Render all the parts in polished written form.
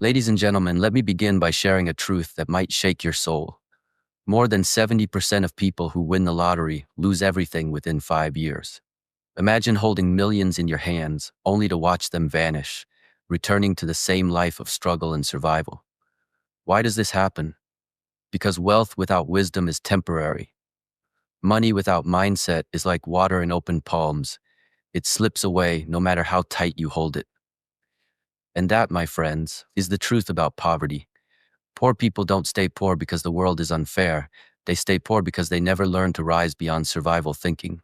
Ladies and gentlemen, let me begin by sharing a truth that might shake your soul. More than 70% of people who win the lottery lose everything within 5 years. Imagine holding millions in your hands, only to watch them vanish, returning to the same life of struggle and survival. Why does this happen? Because wealth without wisdom is temporary. Money without mindset is like water in open palms. It slips away no matter how tight you hold it. And that, my friends, is the truth about poverty. Poor people don't stay poor because the world is unfair. They stay poor because they never learn to rise beyond survival thinking.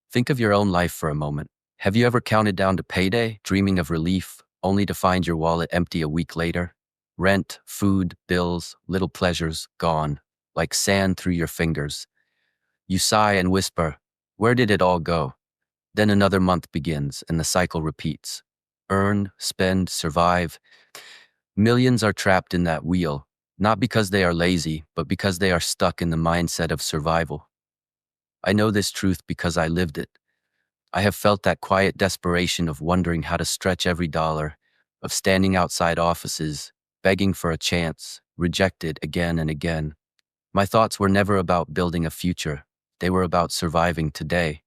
Think of your own life for a moment. Have you ever counted down to payday, dreaming of relief, only to find your wallet empty a week later? Rent, food, bills, little pleasures, gone, like sand through your fingers. You sigh and whisper, "Where did it all go?" Then another month begins and the cycle repeats. Earn, spend, survive. Millions are trapped in that wheel, not because they are lazy, but because they are stuck in the mindset of survival. I know this truth because I lived it. I have felt that quiet desperation of wondering how to stretch every dollar, of standing outside offices, begging for a chance, rejected again and again. My thoughts were never about building a future. They were about surviving today.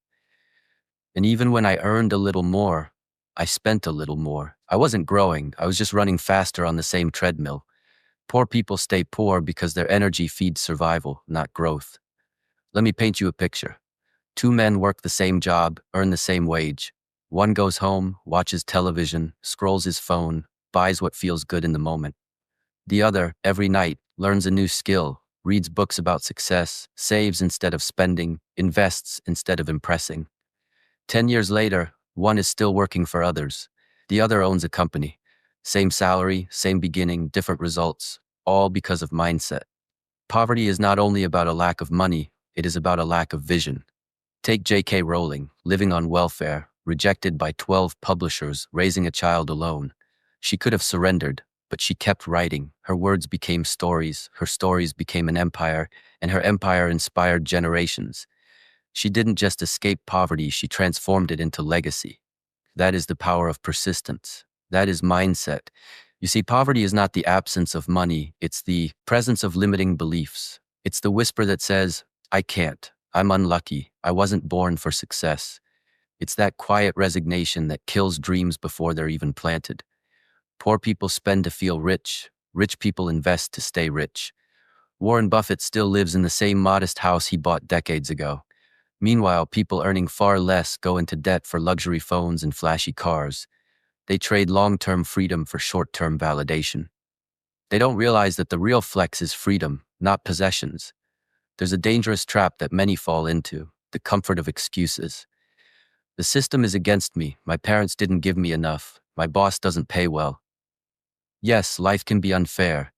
And even when I earned a little more, I spent a little more. I wasn't growing, I was just running faster on the same treadmill. Poor people stay poor because their energy feeds survival, not growth. Let me paint you a picture. Two men work the same job, earn the same wage. One goes home, watches television, scrolls his phone, buys what feels good in the moment. The other, every night, learns a new skill, reads books about success, saves instead of spending, invests instead of impressing. 10 years later, one is still working for others. The other owns a company. Same salary, same beginning, different results, all because of mindset. Poverty is not only about a lack of money, it is about a lack of vision. Take J.K. Rowling, living on welfare, rejected by 12 publishers, raising a child alone. She could have surrendered, but she kept writing. Her words became stories, her stories became an empire, and her empire inspired generations. She didn't just escape poverty, she transformed it into legacy. That is the power of persistence. That is mindset. You see, poverty is not the absence of money, it's the presence of limiting beliefs. It's the whisper that says, "I can't, I'm unlucky, I wasn't born for success." It's that quiet resignation that kills dreams before they're even planted. Poor people spend to feel rich, rich people invest to stay rich. Warren Buffett still lives in the same modest house he bought decades ago. Meanwhile, people earning far less go into debt for luxury phones and flashy cars. They trade long-term freedom for short-term validation. They don't realize that the real flex is freedom, not possessions. There's a dangerous trap that many fall into, the comfort of excuses. The system is against me, my parents didn't give me enough, my boss doesn't pay well. Yes, life can be unfair,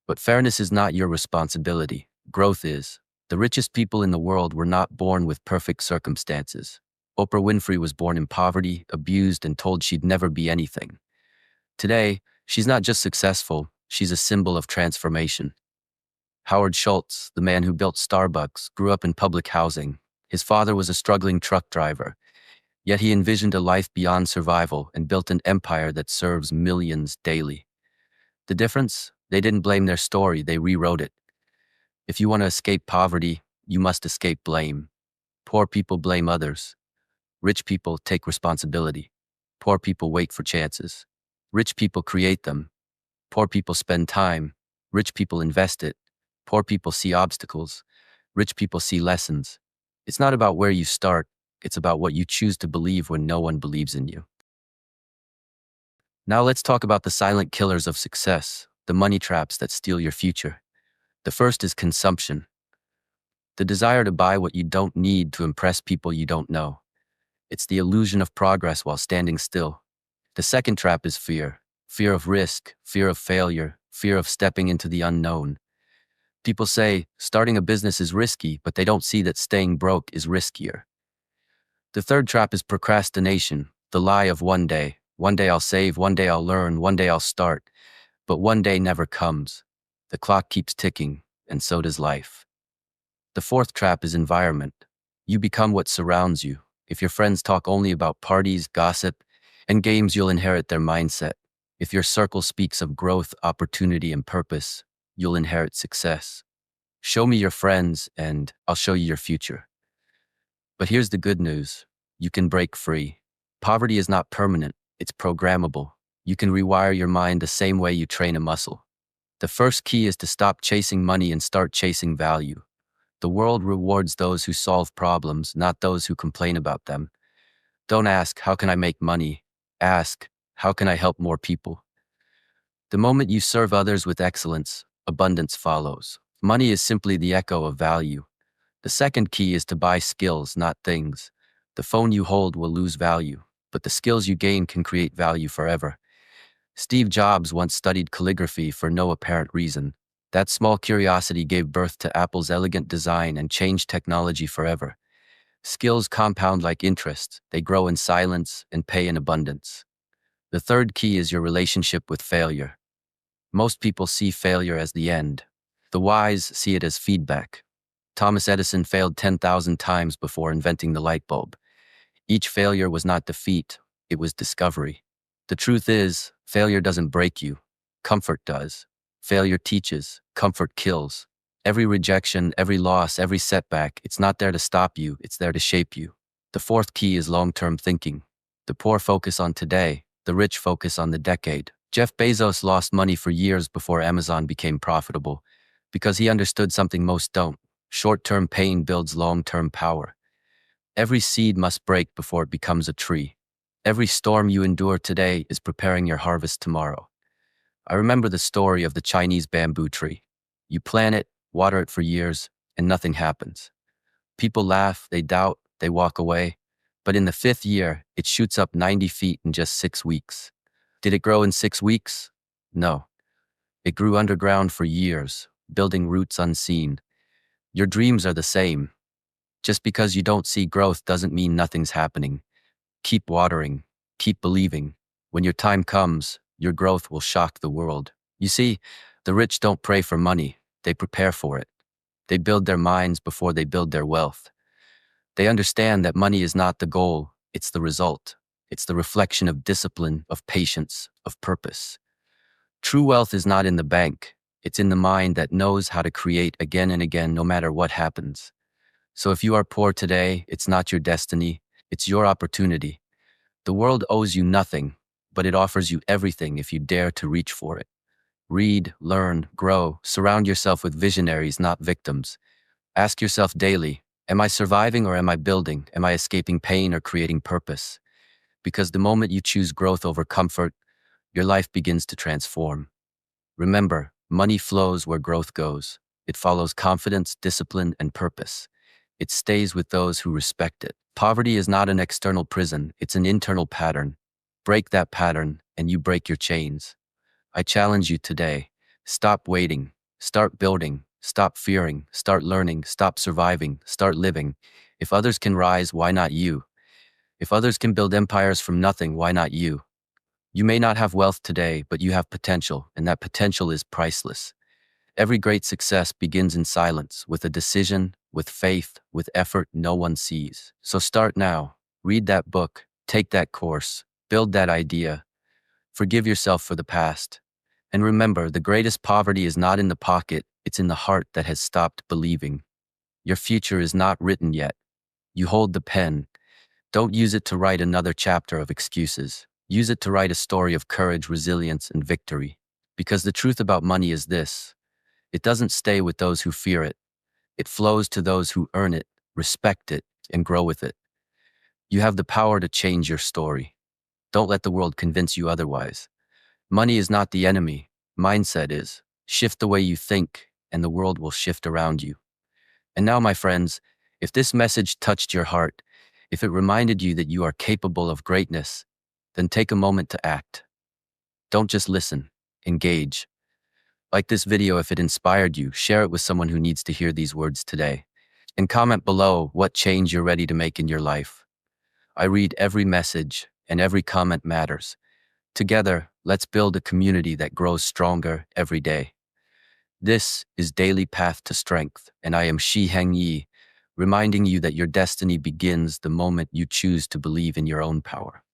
but fairness is not your responsibility. Growth is. The richest people in the world were not born with perfect circumstances. Oprah Winfrey was born in poverty, abused, and told she'd never be anything. Today, she's not just successful, she's a symbol of transformation. Howard Schultz, the man who built Starbucks, grew up in public housing. His father was a struggling truck driver. Yet he envisioned a life beyond survival and built an empire that serves millions daily. The difference? They didn't blame their story, they rewrote it. If you want to escape poverty, you must escape blame. Poor people blame others. Rich people take responsibility. Poor people wait for chances. Rich people create them. Poor people spend time. Rich people invest it. Poor people see obstacles. Rich people see lessons. It's not about where you start. It's about what you choose to believe when no one believes in you. Now let's talk about the silent killers of success, the money traps that steal your future. The first is consumption. The desire to buy what you don't need to impress people you don't know. It's the illusion of progress while standing still. The second trap is fear. Fear of risk, fear of failure, fear of stepping into the unknown. People say, starting a business is risky, but they don't see that staying broke is riskier. The third trap is procrastination, the lie of one day. One day I'll save, one day I'll learn, one day I'll start. But one day never comes. The clock keeps ticking, and so does life. The fourth trap is environment. You become what surrounds you. If your friends talk only about parties, gossip, and games, you'll inherit their mindset. If your circle speaks of growth, opportunity, and purpose, you'll inherit success. Show me your friends, and I'll show you your future. But here's the good news. You can break free. Poverty is not permanent, it's programmable. You can rewire your mind the same way you train a muscle. The first key is to stop chasing money and start chasing value. The world rewards those who solve problems, not those who complain about them. Don't ask, how can I make money? Ask, how can I help more people? The moment you serve others with excellence, abundance follows. Money is simply the echo of value. The second key is to buy skills, not things. The phone you hold will lose value, but the skills you gain can create value forever. Steve Jobs once studied calligraphy for no apparent reason. That small curiosity gave birth to Apple's elegant design and changed technology forever. Skills compound like interest. They grow in silence and pay in abundance. The third key is your relationship with failure. Most people see failure as the end. The wise see it as feedback. Thomas Edison failed 10,000 times before inventing the light bulb. Each failure was not defeat, it was discovery. The truth is, failure doesn't break you. Comfort does. Failure teaches, comfort kills. Every rejection, every loss, every setback, it's not there to stop you, it's there to shape you. The fourth key is long-term thinking. The poor focus on today, the rich focus on the decade. Jeff Bezos lost money for years before Amazon became profitable because he understood something most don't. Short-term pain builds long-term power. Every seed must break before it becomes a tree. Every storm you endure today is preparing your harvest tomorrow. I remember the story of the Chinese bamboo tree. You plant it, water it for years, and nothing happens. People laugh, they doubt, they walk away. But in the fifth year, it shoots up 90 feet in just 6 weeks. Did it grow in 6 weeks? No. It grew underground for years, building roots unseen. Your dreams are the same. Just because you don't see growth doesn't mean nothing's happening. Keep watering, keep believing. When your time comes, your growth will shock the world. You see, the rich don't pray for money, they prepare for it. They build their minds before they build their wealth. They understand that money is not the goal, it's the result. It's the reflection of discipline, of patience, of purpose. True wealth is not in the bank, it's in the mind that knows how to create again and again no matter what happens. So if you are poor today, it's not your destiny, it's your opportunity. The world owes you nothing, but it offers you everything if you dare to reach for it. Read, learn, grow, surround yourself with visionaries, not victims. Ask yourself daily, am I surviving or am I building? Am I escaping pain or creating purpose? Because the moment you choose growth over comfort, your life begins to transform. Remember, money flows where growth goes. It follows confidence, discipline, and purpose. It stays with those who respect it. Poverty is not an external prison, it's an internal pattern. Break that pattern, and you break your chains. I challenge you today. Stop waiting. Start building. Stop fearing. Start learning. Stop surviving. Start living. If others can rise, why not you? If others can build empires from nothing, why not you? You may not have wealth today, but you have potential, and that potential is priceless. Every great success begins in silence, with a decision, with faith, with effort no one sees. So start now. Read that book, take that course, build that idea. Forgive yourself for the past. And remember, the greatest poverty is not in the pocket, it's in the heart that has stopped believing. Your future is not written yet. You hold the pen. Don't use it to write another chapter of excuses. Use it to write a story of courage, resilience, and victory. Because the truth about money is this: it doesn't stay with those who fear it. It flows to those who earn it, respect it, and grow with it. You have the power to change your story. Don't let the world convince you otherwise. Money is not the enemy. Mindset is. Shift the way you think, and the world will shift around you. And now, my friends, if this message touched your heart, if it reminded you that you are capable of greatness, then take a moment to act. Don't just listen, engage. Like this video if it inspired you, share it with someone who needs to hear these words today. And comment below what change you're ready to make in your life. I read every message, and every comment matters. Together, let's build a community that grows stronger every day. This is Daily Path to Strength, and I am Shi Heng YI, reminding you that your destiny begins the moment you choose to believe in your own power.